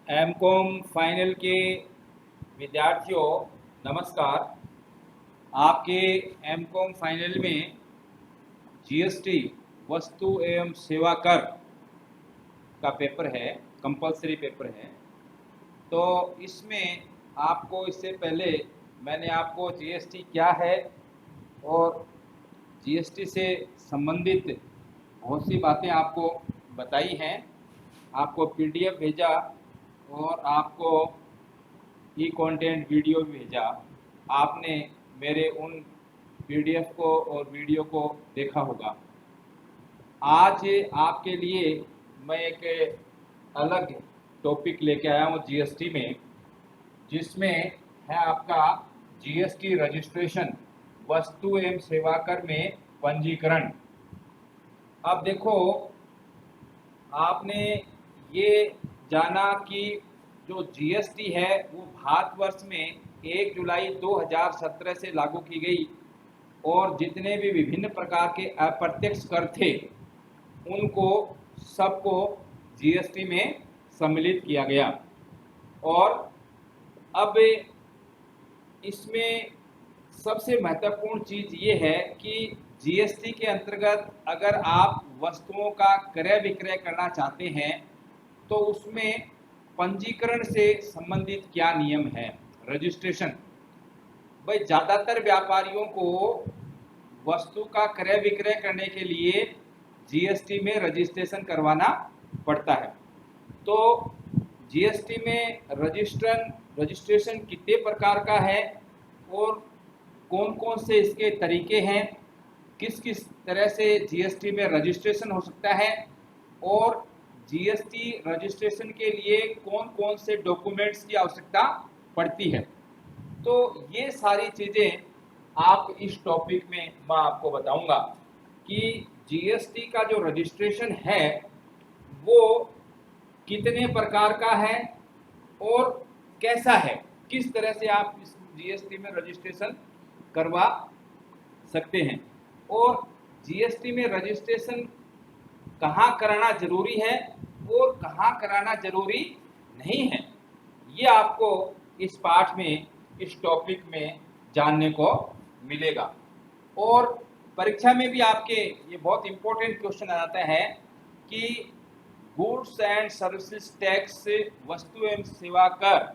MCom final के विद्यार्थियों नमस्कार। आपके एमकॉम फाइनल में जीएसटी वस्तु एवं सेवा कर का पेपर है, कंपलसरी पेपर है। तो इसमें आपको इससे पहले मैंने आपको जीएसटी क्या है और जीएसटी से संबंधित बहुत सी बातें आपको बताई हैं। आपको पीडीएफ भेजा और आपको ई कंटेंट वीडियो भी भेजा। आपने मेरे उन पीडीएफ को और वीडियो को देखा होगा। आज आपके लिए मैं एक अलग टॉपिक लेके आया हूँ जीएसटी में, जिसमें है आपका जीएसटी रजिस्ट्रेशन, वस्तु एवं सेवा कर में पंजीकरण। अब देखो, आपने ये जाना कि जो जीएसटी है वो भारतवर्ष में 1 जुलाई 2017 से लागू की गई और जितने भी विभिन्न प्रकार के अप्रत्यक्ष कर थे उनको सबको जीएसटी में सम्मिलित किया गया। और अब इसमें सबसे महत्वपूर्ण चीज़ ये है कि जीएसटी के अंतर्गत अगर आप वस्तुओं का क्रय विक्रय करना चाहते हैं तो उसमें पंजीकरण से संबंधित क्या नियम है। रजिस्ट्रेशन, भाई ज़्यादातर व्यापारियों को वस्तु का क्रय विक्रय करने के लिए जीएसटी में रजिस्ट्रेशन करवाना पड़ता है। तो जीएसटी में रजिस्ट्रेशन कितने प्रकार का है और कौन कौन से इसके तरीके हैं, किस किस तरह से जीएसटी में रजिस्ट्रेशन हो सकता है और जीएसटी रजिस्ट्रेशन के लिए कौन कौन से डॉक्यूमेंट्स की आवश्यकता पड़ती है। तो ये सारी चीज़ें आप इस टॉपिक में मैं आपको बताऊंगा कि जीएसटी का जो रजिस्ट्रेशन है वो कितने प्रकार का है और कैसा है, किस तरह से आप इस जीएसटी में रजिस्ट्रेशन करवा सकते हैं और जीएसटी में रजिस्ट्रेशन कहाँ कराना जरूरी है और कहाँ कराना जरूरी नहीं है। ये आपको इस पाठ में, इस टॉपिक में जानने को मिलेगा। और परीक्षा में भी आपके ये बहुत इंपॉर्टेंट क्वेश्चन आ जाता है कि गुड्स एंड सर्विसेज टैक्स, वस्तु एवं सेवा कर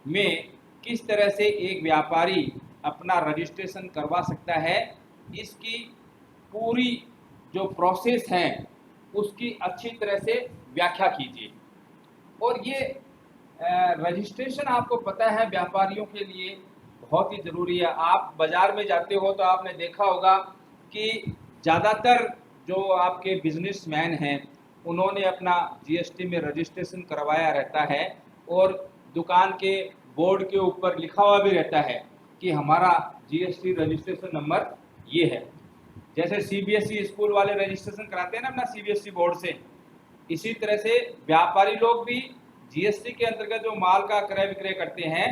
में किस तरह से एक व्यापारी अपना रजिस्ट्रेशन करवा सकता है, इसकी पूरी जो प्रोसेस है उसकी अच्छी तरह से व्याख्या कीजिए। और ये रजिस्ट्रेशन आपको पता है व्यापारियों के लिए बहुत ही ज़रूरी है। आप बाज़ार में जाते हो तो आपने देखा होगा कि ज़्यादातर जो आपके बिजनेसमैन हैं उन्होंने अपना जीएसटी में रजिस्ट्रेशन करवाया रहता है और दुकान के बोर्ड के ऊपर लिखा हुआ भी रहता है कि हमारा जीएसटी रजिस्ट्रेशन नंबर ये है। जैसे सीबीएसई स्कूल वाले रजिस्ट्रेशन कराते हैं ना अपना सीबीएसई बोर्ड से, इसी तरह से व्यापारी लोग भी जीएसटी के अंतर्गत जो माल का क्रय विक्रय करते हैं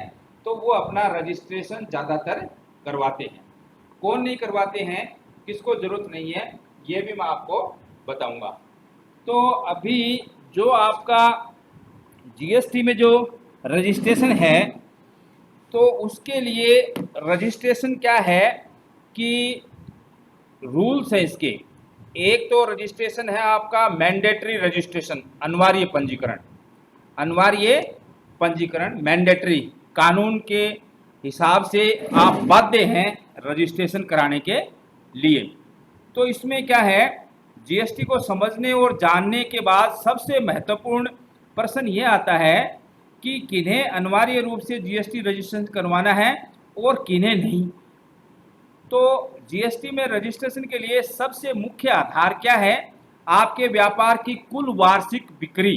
तो वो अपना रजिस्ट्रेशन ज़्यादातर करवाते हैं। कौन नहीं करवाते हैं, किसको ज़रूरत नहीं है, ये भी मैं आपको बताऊंगा। तो अभी जो आपका जीएसटी में जो रजिस्ट्रेशन है तो उसके लिए रजिस्ट्रेशन क्या है कि रूल्स है इसके। एक तो रजिस्ट्रेशन है आपका मैंडेटरी रजिस्ट्रेशन, अनिवार्य पंजीकरण। अनिवार्य पंजीकरण मैंडेटरी, कानून के हिसाब से आप बाध्य हैं रजिस्ट्रेशन कराने के लिए। तो इसमें क्या है, जीएसटी को समझने और जानने के बाद सबसे महत्वपूर्ण प्रश्न ये आता है कि किन्हें अनिवार्य रूप से जीएसटी रजिस्ट्रेशन करवाना है और किन्हें नहीं। तो जीएसटी में रजिस्ट्रेशन के लिए सबसे मुख्य आधार क्या है, आपके व्यापार की कुल वार्षिक बिक्री,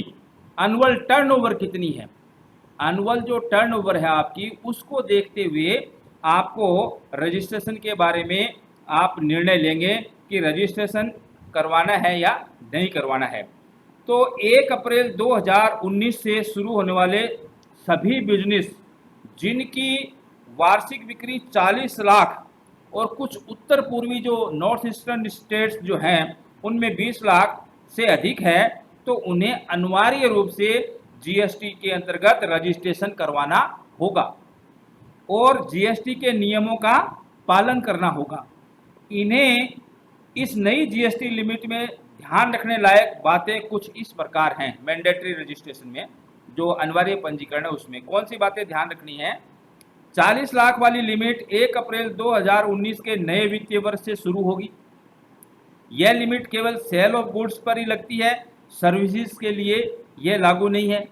एनुअल टर्नओवर कितनी है। एनुअल जो टर्नओवर है आपकी, उसको देखते हुए आपको रजिस्ट्रेशन के बारे में आप निर्णय लेंगे कि रजिस्ट्रेशन करवाना है या नहीं करवाना है। तो 1 अप्रैल 2019 से शुरू होने वाले सभी बिजनेस जिनकी वार्षिक बिक्री 40 लाख और कुछ उत्तर पूर्वी जो नॉर्थ ईस्टर्न स्टेट्स जो हैं उनमें 20 लाख से अधिक है, तो उन्हें अनिवार्य रूप से जीएसटी के अंतर्गत रजिस्ट्रेशन करवाना होगा और जीएसटी के नियमों का पालन करना होगा। इन्हें इस नई जीएसटी लिमिट में ध्यान रखने लायक बातें कुछ इस प्रकार हैं। मैंडेटरी रजिस्ट्रेशन में जो अनिवार्य पंजीकरण है उसमें कौन सी बातें ध्यान रखनी है? 40 लाख वाली लिमिट 1 अप्रैल 2019 के नए वित्तीय वर्ष से शुरू होगी। यह लिमिट केवल सेल ऑफ गुड्स पर ही लगती है, सर्विसेज के लिए यह लागू नहीं है।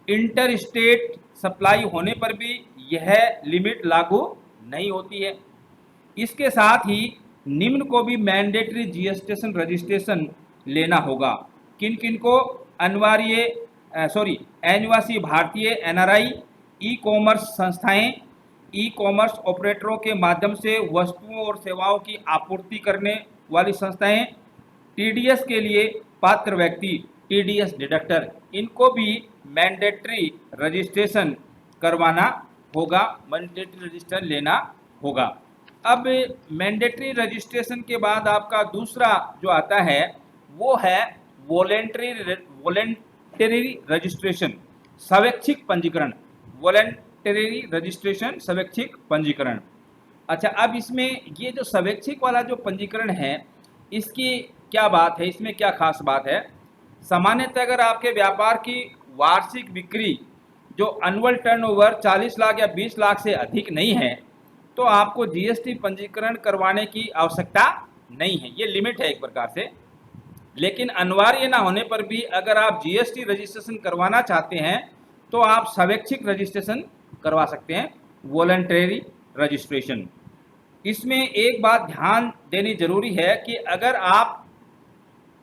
इंटर स्टेट सप्लाई होने पर भी यह लिमिट लागू नहीं होती है। इसके साथ ही निम्न को भी मैंडेटरी जीएसटी रजिस्ट्रेशन लेना होगा। किन किन को? अनिवासी भारतीय एनआरआई, ई कॉमर्स संस्थाएं, ई कॉमर्स ऑपरेटरों के माध्यम से वस्तुओं और सेवाओं की आपूर्ति करने वाली संस्थाएं, टीडीएस के लिए पात्र व्यक्ति, टीडीएस डिडक्टर, इनको भी मैंडेटरी रजिस्ट्रेशन करवाना होगा, मैंडेटरी रजिस्ट्रेशन लेना होगा। अब मैंडेटरी रजिस्ट्रेशन के बाद आपका दूसरा जो आता है वो है वॉलेंटरी रजिस्ट्रेशन, स्वैच्छिक पंजीकरण। वॉलेंटरी रजिस्ट्रेशन, स्वैच्छिक पंजीकरण। अच्छा, अब इसमें ये जो स्वैच्छिक वाला जो पंजीकरण है इसकी क्या बात है, इसमें क्या खास बात है? सामान्यतः अगर आपके व्यापार की वार्षिक बिक्री जो एनुअल टर्नओवर 40 लाख या 20 लाख से अधिक नहीं है तो आपको जीएसटी पंजीकरण करवाने की आवश्यकता नहीं है। ये लिमिट है एक प्रकार से। लेकिन अनिवार्य ना होने पर भी अगर आप जीएसटी रजिस्ट्रेशन करवाना चाहते हैं तो आप स्वैच्छिक रजिस्ट्रेशन करवा सकते हैं, वॉलंटरी रजिस्ट्रेशन। इसमें एक बात ध्यान देनी जरूरी है कि अगर आप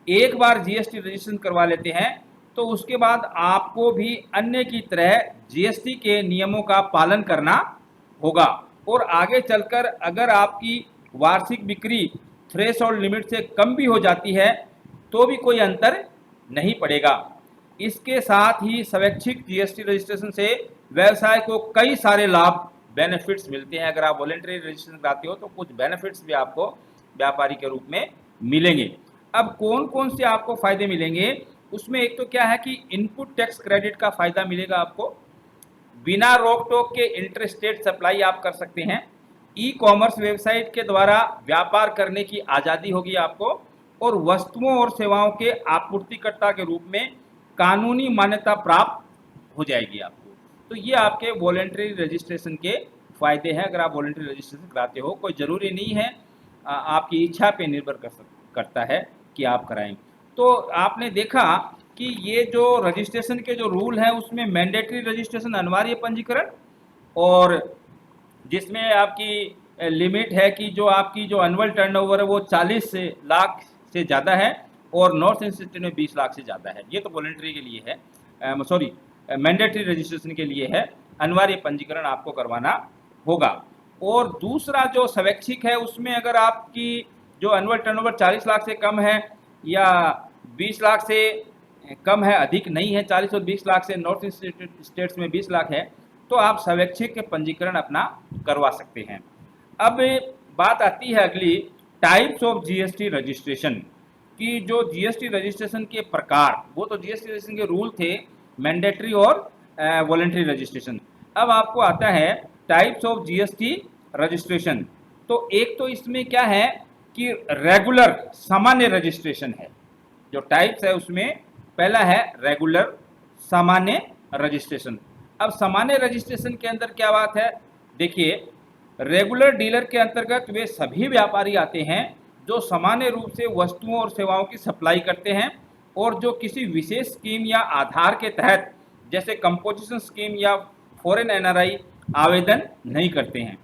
एक बार जीएसटी रजिस्ट्रेशन करवा लेते हैं तो उसके बाद आपको भी अन्य की तरह जीएसटी के नियमों का पालन करना होगा और आगे चलकर अगर आपकी वार्षिक बिक्री थ्रेशोल्ड लिमिट से कम भी हो जाती है तो भी कोई अंतर नहीं पड़ेगा। इसके साथ ही स्वैच्छिक जीएसटी रजिस्ट्रेशन से व्यवसाय को कई सारे लाभ, बेनिफिट्स मिलते हैं। अगर आप वॉलंटरी रजिस्ट्रेशन कराते हो तो कुछ बेनिफिट्स भी आपको व्यापारी के रूप में मिलेंगे। अब कौन कौन से आपको फायदे मिलेंगे उसमें एक तो क्या है कि इनपुट टैक्स क्रेडिट का फायदा मिलेगा आपको, बिना रोक टोक के इंटर स्टेट सप्लाई आप कर सकते हैं, ई कॉमर्स वेबसाइट के द्वारा व्यापार करने की आज़ादी होगी आपको और वस्तुओं और सेवाओं के आपूर्तिकर्ता के रूप में कानूनी मान्यता प्राप्त हो जाएगी आपको। तो ये आपके वॉलंटरी रजिस्ट्रेशन के फायदे हैं। अगर आप वॉलंटरी रजिस्ट्रेशन कराते हो, कोई ज़रूरी नहीं है, आपकी इच्छा पे निर्भर करता है कि आप कराएं। तो आपने देखा कि ये जो रजिस्ट्रेशन के जो रूल हैं उसमें मैंडेटरी रजिस्ट्रेशन, अनिवार्य पंजीकरण, और जिसमें आपकी लिमिट है कि जो आपकी जो एनुअल टर्नओवर है वो 40 लाख से ज़्यादा है और नॉर्थ ईस्ट स्टेट में 20 लाख से ज़्यादा है। ये तो वॉलंटरी के लिए है, मैंडेटरी रजिस्ट्रेशन के लिए है, अनिवार्य पंजीकरण आपको करवाना होगा। और दूसरा जो स्वैच्छिक है उसमें अगर आपकी जो एनुअल टर्नओवर 40 लाख से कम है या 20 लाख से कम है, अधिक नहीं है, 40 और 20 लाख से नॉर्थ ईस्ट स्टेट्स में 20 लाख है, तो आप स्वैच्छिक पंजीकरण अपना करवा सकते हैं। अब बात आती है अगली, टाइप्स ऑफ जीएसटी रजिस्ट्रेशन की। जो जीएसटी रजिस्ट्रेशन के प्रकार, वो तो जीएसटी रजिस्ट्रेशन के रूल थे, मैंडेटरी और वॉलंटरी रजिस्ट्रेशन। अब आपको आता है टाइप्स ऑफ जीएसटी रजिस्ट्रेशन। तो एक तो इसमें क्या है कि रेगुलर, सामान्य रजिस्ट्रेशन है। जो टाइप्स है उसमें पहला है रेगुलर, सामान्य रजिस्ट्रेशन। अब सामान्य रजिस्ट्रेशन के अंदर क्या बात है? देखिए, रेगुलर डीलर के अंतर्गत वे सभी व्यापारी आते हैं जो सामान्य रूप से वस्तुओं और सेवाओं की सप्लाई करते हैं और जो किसी विशेष स्कीम या आधार के तहत जैसे कंपोजिशन स्कीम या फॉरेन एनआरआई आवेदन नहीं करते हैं।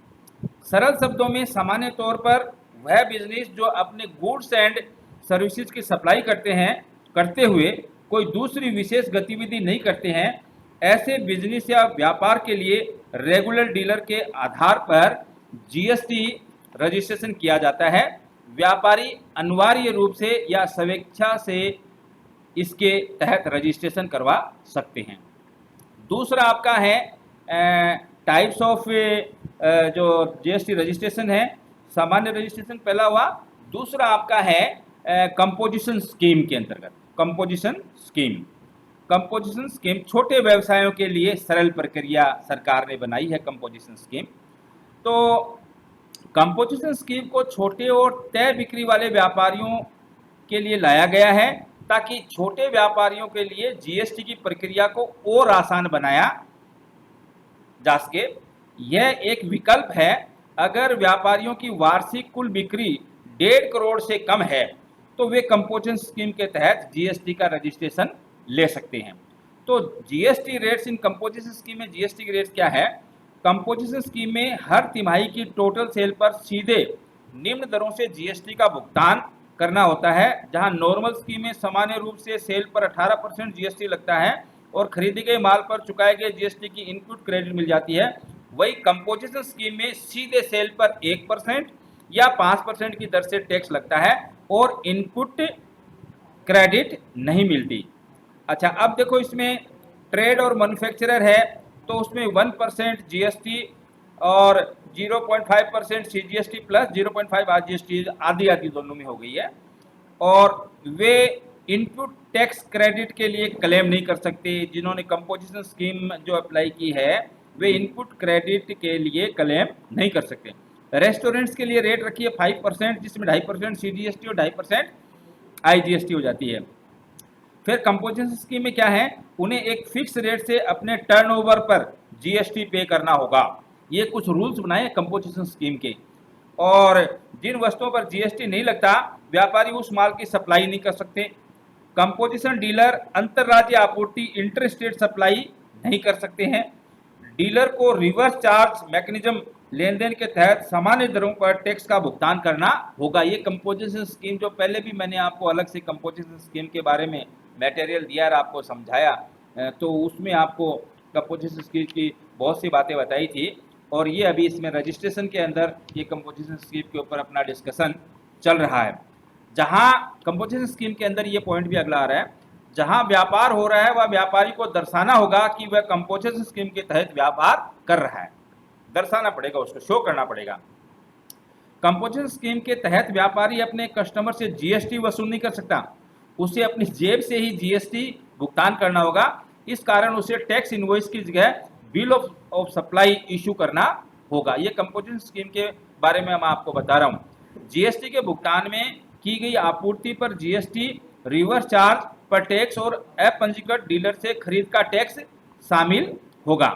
सरल शब्दों में सामान्य तौर पर वह बिजनेस जो अपने गुड्स एंड सर्विसेज की सप्लाई करते हुए कोई दूसरी विशेष गतिविधि नहीं करते हैं, ऐसे बिजनेस या व्यापार के लिए रेगुलर डीलर के आधार पर जीएसटी रजिस्ट्रेशन किया जाता है। व्यापारी अनिवार्य रूप से या स्वेच्छा से इसके तहत रजिस्ट्रेशन करवा सकते हैं। दूसरा आपका है टाइप्स ऑफ जो जीएसटी रजिस्ट्रेशन है, सामान्य रजिस्ट्रेशन पहला हुआ। दूसरा आपका है कंपोजिशन स्कीम के अंतर्गत, कंपोजिशन स्कीम। कंपोजिशन स्कीम छोटे व्यवसायों के लिए सरल प्रक्रिया सरकार ने बनाई है कंपोजिशन स्कीम। तो कंपोजिशन स्कीम को छोटे और तय बिक्री वाले व्यापारियों के लिए लाया गया है ताकि छोटे व्यापारियों के लिए जीएसटी की प्रक्रिया को और आसान बनाया जा सके। यह एक विकल्प है अगर व्यापारियों की वार्षिक कुल बिक्री 1.5 करोड़ से कम है तो वे कंपोजिशन स्कीम के तहत जीएसटी का रजिस्ट्रेशन ले सकते हैं। तो जीएसटी रेट्स इन कंपोजिशन स्कीम में जीएसटी के रेट्स क्या है? कंपोजिशन स्कीम में हर तिमाही की टोटल सेल पर सीधे निम्न दरों से जीएसटी का भुगतान करना होता है। जहां नॉर्मल स्कीम में सामान्य रूप से सेल पर 18% जीएसटी लगता है और खरीदे गए माल पर चुकाए गए जीएसटी की इनपुट क्रेडिट मिल जाती है, वही कंपोजिशन स्कीम में सीधे सेल पर 1% या 5% की दर से टैक्स लगता है और इनपुट क्रेडिट नहीं मिलती। अच्छा, अब देखो इसमें ट्रेड और मैन्युफैक्चरर है तो उसमें 1% जीएसटी और 0.5% सीजीएसटी प्लस 0.5 आरजीएसटी आधी आधी दोनों में हो गई है। और वे इनपुट टैक्स क्रेडिट के लिए क्लेम नहीं कर सकते। जिन्होंने कंपोजिशन स्कीम जो अप्लाई की है वे इनपुट क्रेडिट के लिए क्लेम नहीं कर सकते। रेस्टोरेंट्स के लिए रेट रखी है 5%, जिसमें 2.5% सीजीएसटी और 2.5% आईजीएसटी हो जाती है। फिर कंपोजिशन स्कीम में क्या है, उन्हें एक फिक्स रेट से अपने टर्नओवर पर जीएसटी पे करना होगा। ये कुछ रूल्स बनाए कंपोजिशन स्कीम के। और जिन वस्तुओं पर जीएसटी नहीं लगता व्यापारी उस माल की सप्लाई नहीं कर सकते। कंपोजिशन डीलर अंतर्राज्य आपूर्ति इंटर स्टेट सप्लाई नहीं कर सकते हैं। डीलर को रिवर्स चार्ज मैकेनिज्म लेन देन के तहत सामान्य दरों पर टैक्स का भुगतान करना होगा। ये कंपोजिशन स्कीम जो पहले भी मैंने आपको अलग से कंपोजिशन स्कीम के बारे में मटेरियल दिया और आपको समझाया, तो उसमें आपको कंपोजिशन स्कीम की बहुत सी बातें बताई थी। और ये अभी इसमें रजिस्ट्रेशन के अंदर ये कंपोजिशन स्कीम के ऊपर अपना डिस्कशन चल रहा है। जहाँ कंपोजिशन स्कीम के अंदर ये पॉइंट भी अगला आ रहा है, जहाँ व्यापार हो रहा है वह व्यापारी को दर्शाना होगा कि वह कंपोजिशन स्कीम के तहत व्यापार कर रहा है। दर्शाना पड़ेगा, उसको शो करना पड़ेगा। कंपोजिशन स्कीम के तहत व्यापारी अपने कस्टमर से जीएसटी वसूल नहीं कर सकता, उसे अपनी जेब से ही जीएसटी भुगतान करना होगा। इस कारण उसे टैक्स इनवॉइस की जगह बिल ऑफ सप्लाई इशू करना होगा। ये कंपोजिशन स्कीम के बारे में मैं आपको बता रहा हूँ। जीएसटी के भुगतान में की गई आपूर्ति पर जीएसटी, रिवर्स चार्ज पर टैक्स और अपंजीकृत डीलर से खरीद का टैक्स शामिल होगा।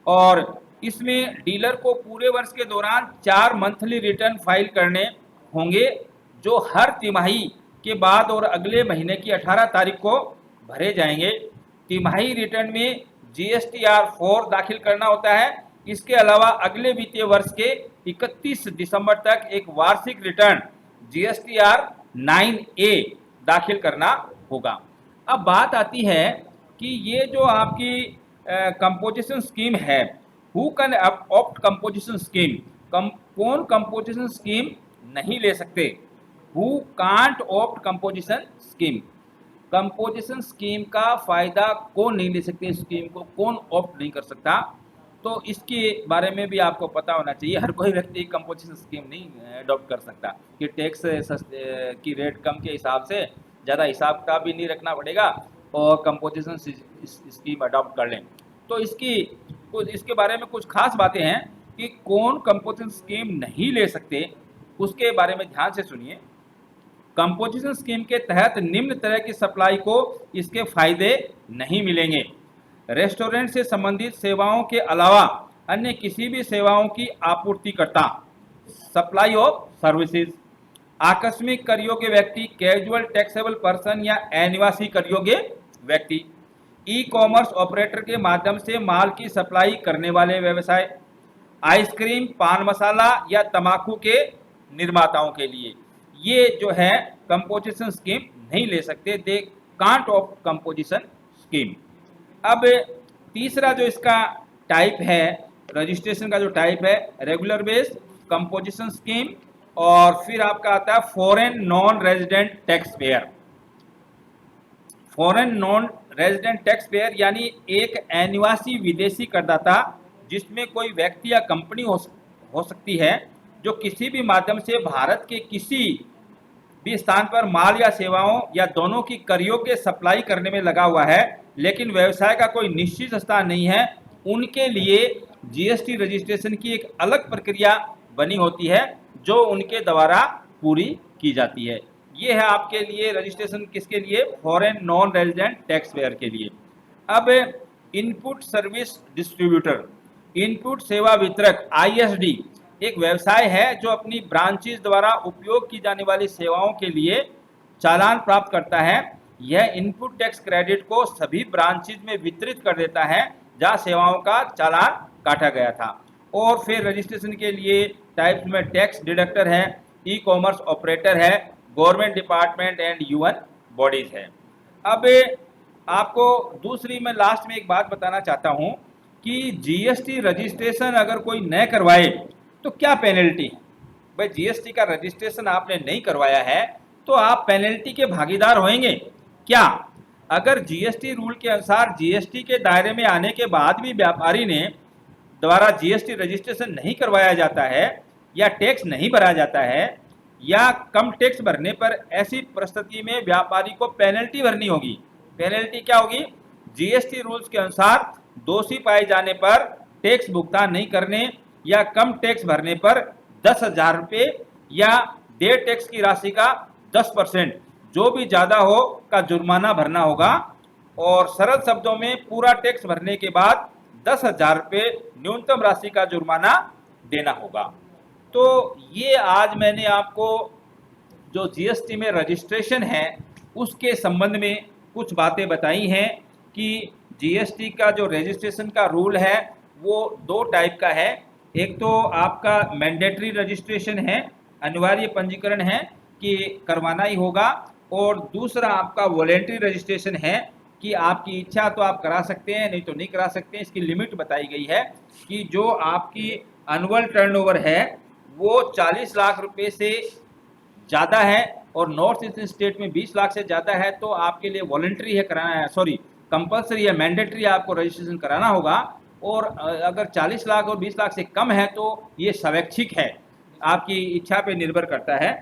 और इसमें डीलर को पूरे वर्ष के दौरान 4 मंथली रिटर्न फाइल करने होंगे जो हर तिमाही के बाद और अगले महीने की 18 तारीख को भरे जाएंगे। तिमाही रिटर्न में जीएसटीआर 4 दाखिल करना होता है। इसके अलावा अगले वित्तीय वर्ष के 31 दिसंबर तक एक वार्षिक रिटर्न जीएसटीआर 9A दाखिल करना होगा। अब बात आती है कि ये जो आपकी कंपोजिशन स्कीम है, who can opt composition scheme, कौन कंपोजिशन स्कीम नहीं ले सकते? Who can't opt composition scheme, composition scheme का फायदा कौन नहीं ले सकते, स्कीम को कौन ऑप्ट नहीं कर सकता? तो इसके बारे में भी आपको पता होना चाहिए। हर कोई व्यक्ति कंपोजिशन स्कीम नहीं अडॉप्ट कर सकता कि टैक्स की रेट कम के हिसाब से ज़्यादा हिसाब किताब भी नहीं रखना पड़ेगा और कंपोजिशन स्कीम अडॉप्ट कर लें। तो इसके बारे में कुछ खास बातें हैं कि कौन कंपोजिशन स्कीम नहीं ले सकते, उसके बारे में ध्यान से सुनिए। कंपोजिशन स्कीम के तहत निम्न तरह की सप्लाई को इसके फायदे नहीं मिलेंगे। रेस्टोरेंट से संबंधित सेवाओं के अलावा अन्य किसी भी सेवाओं की आपूर्तिकर्ता, सप्लाई ऑफ सर्विसेज, आकस्मिक कर योग्य व्यक्ति, कैजुअल टैक्सेबल पर्सन या अनिवासी कर योग्य व्यक्ति, ई कॉमर्स ऑपरेटर के माध्यम से माल की सप्लाई करने वाले व्यवसाय, आइसक्रीम, पान मसाला या तंबाकू के निर्माताओं के लिए ये जो है कंपोजिशन स्कीम नहीं ले सकते, they can't of composition scheme. अब तीसरा जो इसका टाइप है, रजिस्ट्रेशन का जो टाइप है, रेगुलर बेस्ड कंपोजिशन स्कीम, और फिर आपका आता है foreign non resident tax payer. Foreign non resident tax payer यानी एक अनिवासी विदेशी करदाता जिसमें कोई व्यक्ति या कंपनी हो सकती है जो किसी भी माध्यम से भारत के किसी भी स्थान पर माल या सेवाओं या दोनों की कर योग्य सप्लाई करने में लगा हुआ है, लेकिन व्यवसाय का कोई निश्चित स्थान नहीं है, उनके लिए जीएसटी रजिस्ट्रेशन की एक अलग प्रक्रिया बनी होती है जो उनके द्वारा पूरी की जाती है। ये है आपके लिए रजिस्ट्रेशन, किसके लिए? Foreign non resident tax payer के लिए। अब इनपुट सर्विस डिस्ट्रीब्यूटर, इनपुट सेवा वितरक आईएसडी एक व्यवसाय है जो अपनी ब्रांचेस द्वारा उपयोग की जाने वाली सेवाओं के लिए चालान प्राप्त करता है। यह इनपुट टैक्स क्रेडिट को सभी ब्रांचेस में वितरित कर देता है जहां सेवाओं का चालान काटा गया था। और फिर रजिस्ट्रेशन के लिए टाइप्स में टैक्स डिडक्टर है, ई कॉमर्स ऑपरेटर है, government department and UN bodies है। अब आपको दूसरी मैं लास्ट में एक बात बताना चाहता हूं कि जीएसटी रजिस्ट्रेशन अगर कोई न करवाए तो क्या पेनल्टी है। भाई जीएसटी का रजिस्ट्रेशन आपने नहीं करवाया है तो आप पेनल्टी के भागीदार होंगे क्या? अगर जीएसटी रूल के अनुसार जीएसटी के दायरे में आने के बाद भी व्यापारी ने द्वारा जीएसटी रजिस्ट्रेशन नहीं करवाया जाता है या टैक्स नहीं भरा जाता है या कम टैक्स भरने पर ऐसी परिस्थिति में व्यापारी को पेनल्टी भरनी होगी। पेनल्टी क्या होगी? जीएसटी रूल्स के अनुसार दोषी पाए जाने पर टैक्स भुगतान नहीं करने या कम टैक्स भरने पर 10,000 रुपये या देय टैक्स की राशि का 10% जो भी ज्यादा हो का जुर्माना भरना होगा। और सरल शब्दों में पूरा टैक्स भरने के बाद 10,000 रुपये न्यूनतम राशि का जुर्माना देना होगा। तो ये आज मैंने आपको जो जीएसटी में रजिस्ट्रेशन है उसके संबंध में कुछ बातें बताई हैं कि जीएसटी का जो रजिस्ट्रेशन का रूल है वो 2 टाइप का है। एक तो आपका मैंडेटरी रजिस्ट्रेशन है, अनिवार्य पंजीकरण है कि करवाना ही होगा, और दूसरा आपका वॉलेंटरी रजिस्ट्रेशन है कि आपकी इच्छा तो आप करा सकते हैं, नहीं तो नहीं करा सकते हैं। इसकी लिमिट बताई गई है कि जो आपकी एनुअल टर्नओवर है वो 40 लाख रुपए से ज़्यादा है और नॉर्थ ईस्टर्न स्टेट में 20 लाख से ज़्यादा है तो आपके लिए वॉलेंटरी है कराना है, सॉरी कंपलसरी है, मैंडेटरी आपको रजिस्ट्रेशन कराना होगा। और अगर 40 लाख और 20 लाख से कम है तो ये स्वैच्छिक है, आपकी इच्छा पे निर्भर करता है।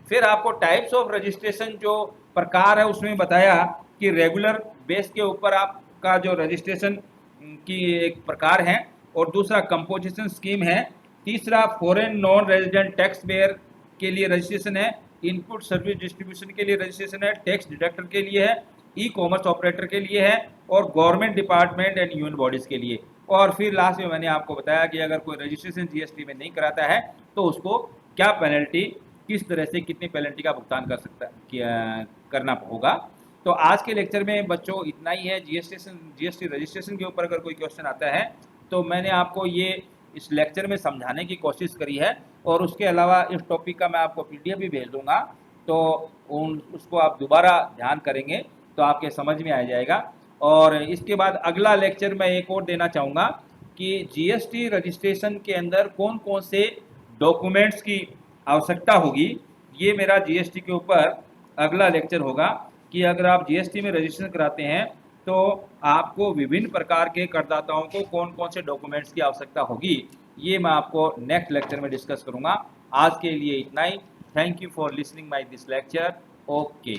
फिर आपको टाइप्स ऑफ रजिस्ट्रेशन जो प्रकार है उसमें बताया कि रेगुलर बेस के ऊपर आपका जो रजिस्ट्रेशन की एक प्रकार है, और दूसरा कंपोजिशन स्कीम है, तीसरा foreign non resident tax payer के लिए रजिस्ट्रेशन है, इनपुट सर्विस डिस्ट्रीब्यूशन के लिए रजिस्ट्रेशन है, टैक्स डिडक्टर के लिए है, ई कॉमर्स ऑपरेटर के लिए है, और government department and union bodies के लिए। और फिर लास्ट में मैंने आपको बताया कि अगर कोई रजिस्ट्रेशन जीएसटी में नहीं कराता है तो उसको क्या पेनल्टी, किस तरह से कितनी पेनल्टी का भुगतान कर सकता है, करना होगा। तो आज के लेक्चर में बच्चों इतना ही है। जीएसटी रजिस्ट्रेशन के ऊपर अगर कोई क्वेश्चन आता है तो मैंने आपको ये इस लेक्चर में समझाने की कोशिश करी है, और उसके अलावा इस टॉपिक का मैं आपको पीडीएफ भी भेज दूंगा, तो उसको आप दोबारा ध्यान करेंगे तो आपके समझ में आ जाएगा। और इसके बाद अगला लेक्चर मैं एक और देना चाहूँगा कि जीएसटी रजिस्ट्रेशन के अंदर कौन कौन से डॉक्यूमेंट्स की आवश्यकता होगी। ये मेरा जीएसटी के ऊपर अगला लेक्चर होगा कि अगर आप जीएसटी में रजिस्ट्रेशन कराते हैं तो आपको विभिन्न प्रकार के करदाताओं को कौन कौन से डॉक्यूमेंट्स की आवश्यकता होगी, ये मैं आपको नेक्स्ट लेक्चर में डिस्कस करूँगा। आज के लिए इतना ही। Thank you for listening my this lecture. Okay.